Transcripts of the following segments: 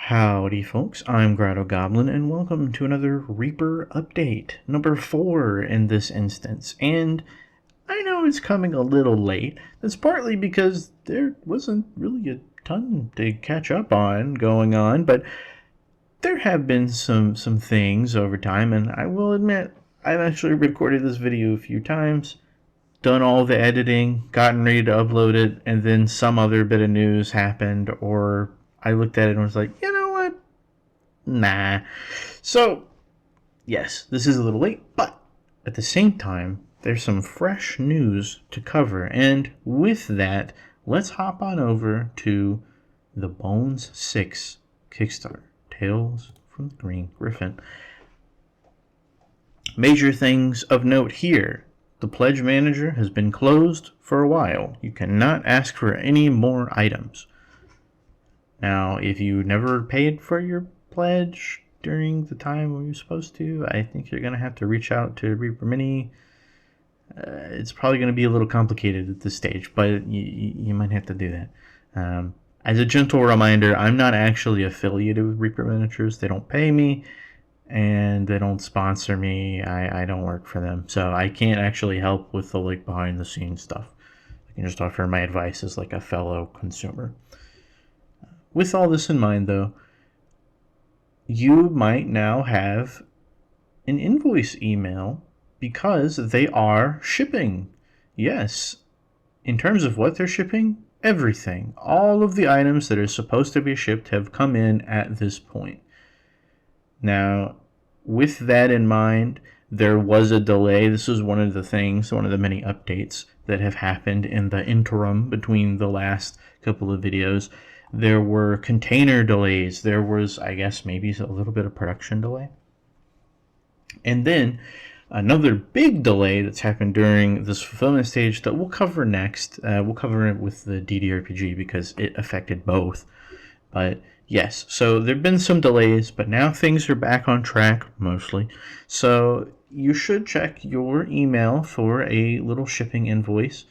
Howdy folks, I'm Grotto Goblin and welcome to another Reaper update, number 4 in this instance. And I know it's coming a little late. That's partly because there wasn't really a ton to catch up on going on, but there have been some things over time, and I will admit I've actually recorded this video a few times, done all the editing, gotten ready to upload it, and then some other bit of news happened, or I looked at it and was like, you know what? Nah. So, yes, this is a little late, but at the same time, there's some fresh news to cover. And with that, let's hop on over to the Bones 6 Kickstarter, Tales from the Green Griffin. Major things of note here. The pledge manager has been closed for a while. You cannot ask for any more items. Now, if you never paid for your pledge during the time when you're supposed to, I think you're going to have to reach out to Reaper Mini. It's probably going to be a little complicated at this stage, but you might have to do that. As a gentle reminder, I'm not actually affiliated with Reaper Miniatures. They don't pay me, and they don't sponsor me. I don't work for them, so I can't actually help with the behind-the-scenes stuff. I can just offer my advice as a fellow consumer. With all this in mind, though, you might now have an invoice email because they are shipping. Yes, in terms of what they're shipping, everything. All of the items that are supposed to be shipped have come in at this point. Now, with that in mind, there was a delay. This is one of the many updates that have happened in the interim between the last couple of videos. There were container delays. There was, I guess, maybe a little bit of production delay. And then another big delay that's happened during this fulfillment stage that we'll cover next. We'll cover it with the DDRPG because it affected both. But yes, so there have been some delays, but now things are back on track, mostly. So you should check your email for a little shipping invoice.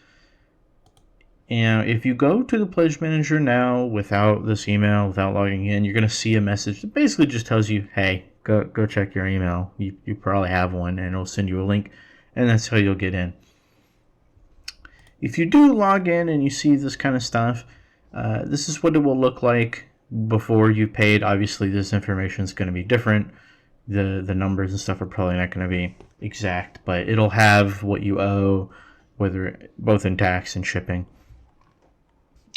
And if you go to the pledge manager now without this email, without logging in, you're going to see a message that basically just tells you, hey, go check your email. You probably have one, and it'll send you a link, and that's how you'll get in. If you do log in and you see this kind of stuff, this is what it will look like before you paid. Obviously, this information is going to be different. The numbers and stuff are probably not going to be exact, but it'll have what you owe, whether both in tax and shipping.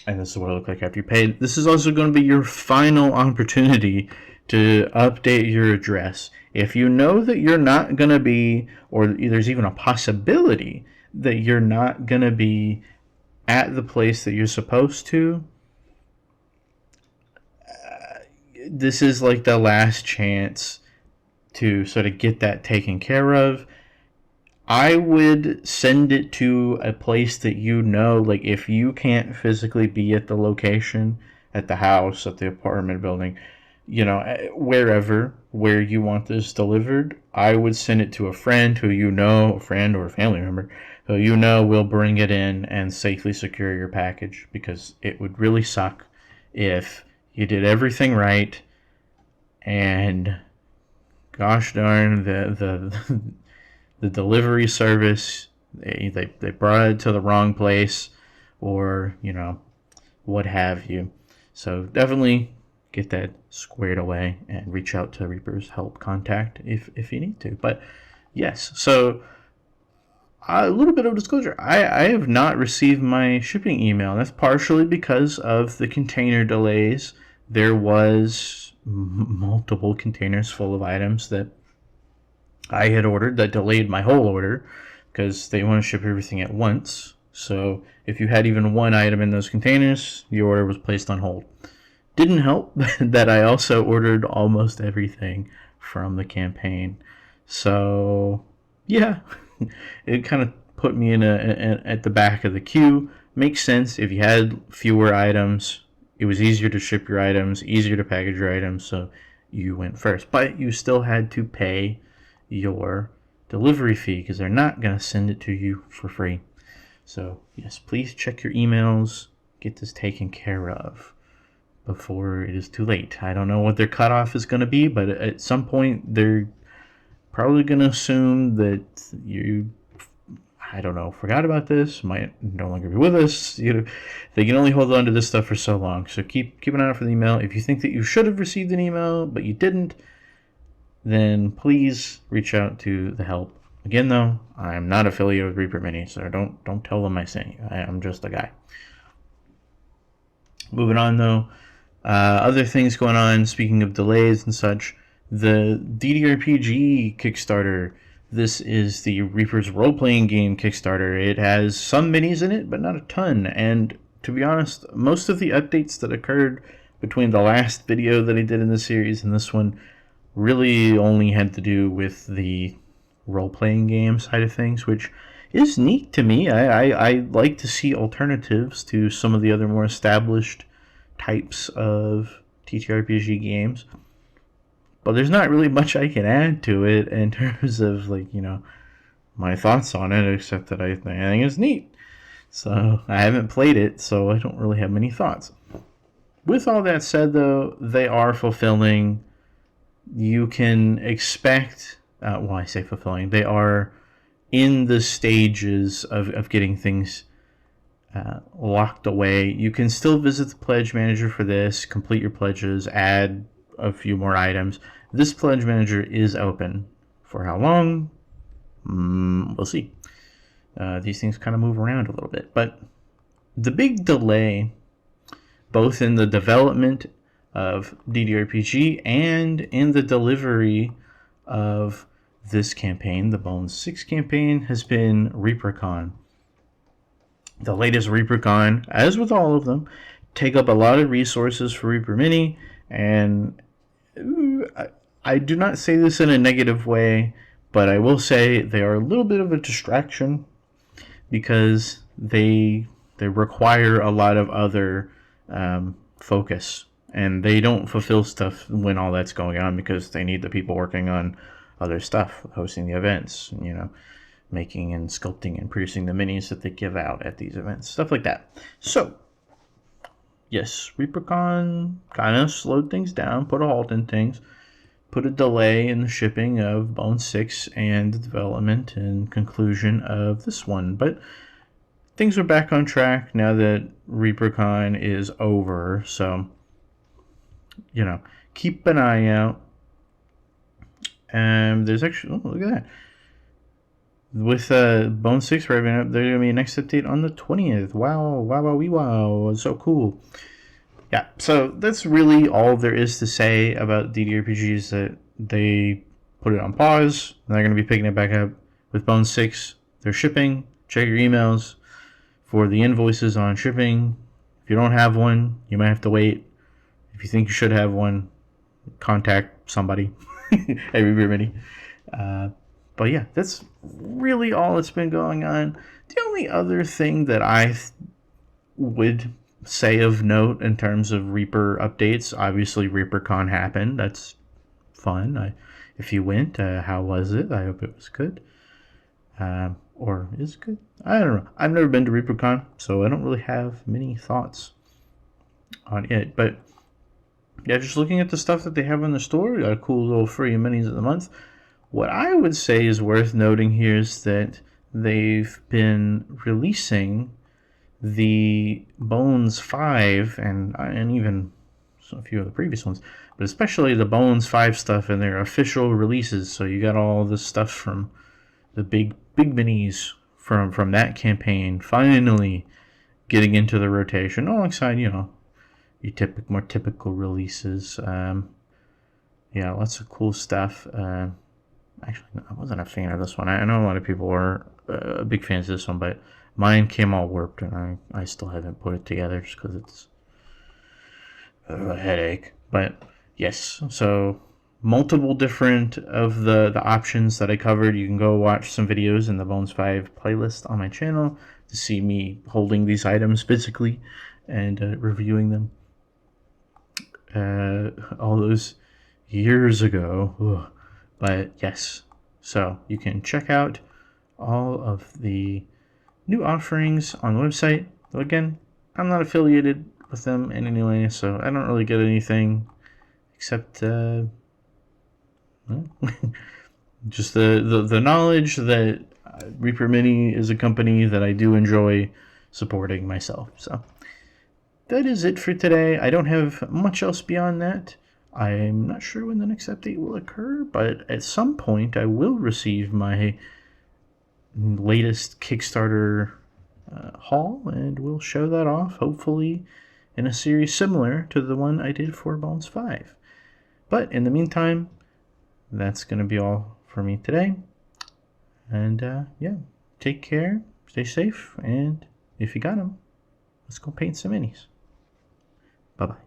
And this is what it looked like after you paid. This is also going to be your final opportunity to update your address. If you know that you're not going to be, or there's even a possibility that you're not going to be at the place that you're supposed to, this is the last chance to sort of get that taken care of. I would send it to a place that if you can't physically be at the location, at the house, at the apartment building, where you want this delivered, I would send it to a friend a friend or a family member who will bring it in and safely secure your package, because it would really suck if you did everything right and gosh darn the delivery service, they brought it to the wrong place, or what have you. So definitely get that squared away and reach out to Reaper's help contact if you need to. But yes, so a little bit of disclosure, I have not received my shipping email. That's partially because of the container delays. There was multiple containers full of items that I had ordered that delayed my whole order because they want to ship everything at once. So if you had even one item in those containers, your order was placed on hold. Didn't help that I also ordered almost everything from the campaign. So yeah, it kind of put me at the back of the queue. Makes sense. If you had fewer items, it was easier to ship your items, easier to package your items, so you went first. But you still had to pay your delivery fee because they're not going to send it to you for free. So yes, please check your emails, get this taken care of. before it is too late. I don't know what their cutoff is going to be, but at some point they're probably going to assume that you, I don't know, forgot about this, might no longer be with us. You know, they can only hold on to this stuff for so long. So keep an eye out for the email. If you think that you should have received an email but you didn't, then please reach out to the help. Again, though, I'm not affiliated with Reaper Mini, so don't tell them I sent you. I'm just a guy. Moving on, though, other things going on. Speaking of delays and such, the DDRPG Kickstarter. This is the Reaper's role-playing game Kickstarter. It has some minis in it, but not a ton. And to be honest, most of the updates that occurred between the last video that I did in the series and this one really only had to do with the role-playing game side of things, which is neat to me. I like to see alternatives to some of the other more established types of TTRPG games. But there's not really much I can add to it in terms of, like, you know, my thoughts on it, except that I think it's neat. So I haven't played it, so I don't really have many thoughts. With all that said, though, they are fulfilling. You can expect, well, I say fulfilling, they are in the stages of getting things locked away. You can still visit the pledge manager for this, complete your pledges, add a few more items. This pledge manager is open. For how long? We'll see. These things kind of move around a little bit. But the big delay, both in the development of DDRPG and in the delivery of this campaign, the Bones 6 campaign, has been ReaperCon. The latest ReaperCon, as with all of them, take up a lot of resources for Reaper Mini, and I do not say this in a negative way, but I will say they are a little bit of a distraction because they require a lot of other focus, and they don't fulfill stuff when all that's going on because they need the people working on other stuff, hosting the events, you know, making and sculpting and producing the minis that they give out at these events, stuff like that. So yes, ReaperCon kind of slowed things down, put a halt in things, put a delay in the shipping of Bone 6 and the development and conclusion of this one. But things are back on track now that ReaperCon is over. So, you know, keep an eye out. And there's actually, oh, look at that. With Bone 6 wrapping up, there's going to be a next update on the 20th. Wow, wow. So cool. Yeah, so that's really all there is to say about DDRPGs, that they put it on pause. And they're going to be picking it back up with Bone 6. They're shipping. Check your emails for the invoices on shipping. If you don't have one, you might have to wait. If you think you should have one, contact somebody at Reaper Mini. But yeah, that's really all that's been going on. The only other thing that I would say of note in terms of Reaper updates, obviously ReaperCon happened. That's fun. If you went, how was it? I hope it was good. Or is good? I don't know. I've never been to ReaperCon, so I don't really have many thoughts on it. But yeah, just looking at the stuff that they have in the store, got a cool little free minis of the month. What I would say is worth noting here is that they've been releasing the Bones 5 and even a few of the previous ones, but especially the Bones 5 stuff in their official releases. So you got all this stuff from the big minis from that campaign finally getting into the rotation alongside, you know, your more typical releases. Yeah, lots of cool stuff. Actually, no, I wasn't a fan of this one. I know a lot of people were big fans of this one, but mine came all warped, and I still haven't put it together just because it's a headache. But yes, so multiple different of the options that I covered. You can go watch some videos in the Bones 5 playlist on my channel to see me holding these items physically and reviewing them. All those years ago. Ugh. But yes, so you can check out all of the new offerings on the website. Though again, I'm not affiliated with them in any way, so I don't really get anything except just the knowledge that Reaper Mini is a company that I do enjoy supporting myself. So that is it for today. I don't have much else beyond that. I'm not sure when the next update will occur, but at some point I will receive my latest Kickstarter haul, and we'll show that off, hopefully in a series similar to the one I did for Bones 5. But in the meantime, that's going to be all for me today. And yeah, take care, stay safe, and if you got them, let's go paint some minis. Bye-bye.